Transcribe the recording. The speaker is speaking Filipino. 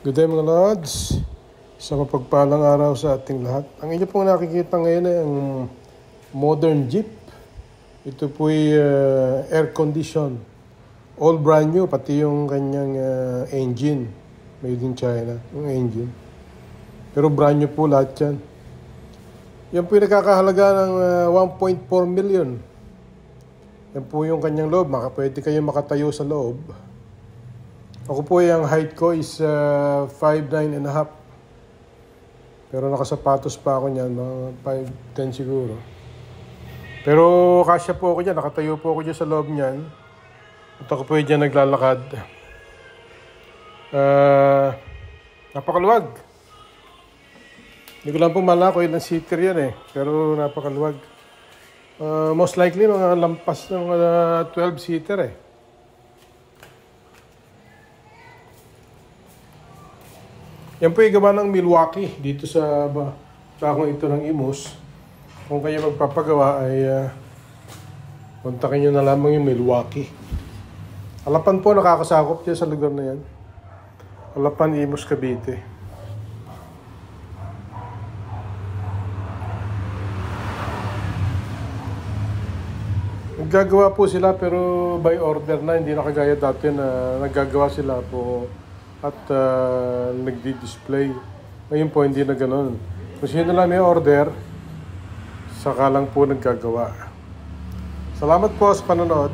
Good day mga lods. Isang mapagpalang araw sa ating lahat. Ang inyo pong nakikita ngayon ay ang modern Jeep. Ito po'y air condition. All brand new, pati yung kanyang engine. Made in China, yung engine. Pero brand new po lahat yan. Yan po'y nakakahalaga ng 1.4 million. Yan po yung kanyang loob. Pwede kayo makatayo sa loob. Ako po yung height ko is 5'9 and a half. Pero nakasapatos pa ako niyan, mga 5'10 siguro. Pero kasya po ako dyan, nakatayo po ako dyan sa loob niyan. At ako po dyan naglalakad. Napakaluwag. Hindi ko lang po malako ilang seater yan eh. Pero napakaluwag. Most likely mga lampas ng 12 seater eh. Yan po yung gawa ng Milwaukee dito sa bakong ito ng Imus. Kung kayo magpapagawa ay kontakin nyo na lamang yung Milwaukee. Alapan po nakakasakop dyan sa lugar na yan. Alapan, Imus, Cavite. Naggagawa po sila pero by order na, hindi na kagaya dati na naggagawa sila po at nagdi-display. Ngayon po hindi na ganoon. Kung sino lang may order, saka lang po naggagawa. Salamat po sa panonood.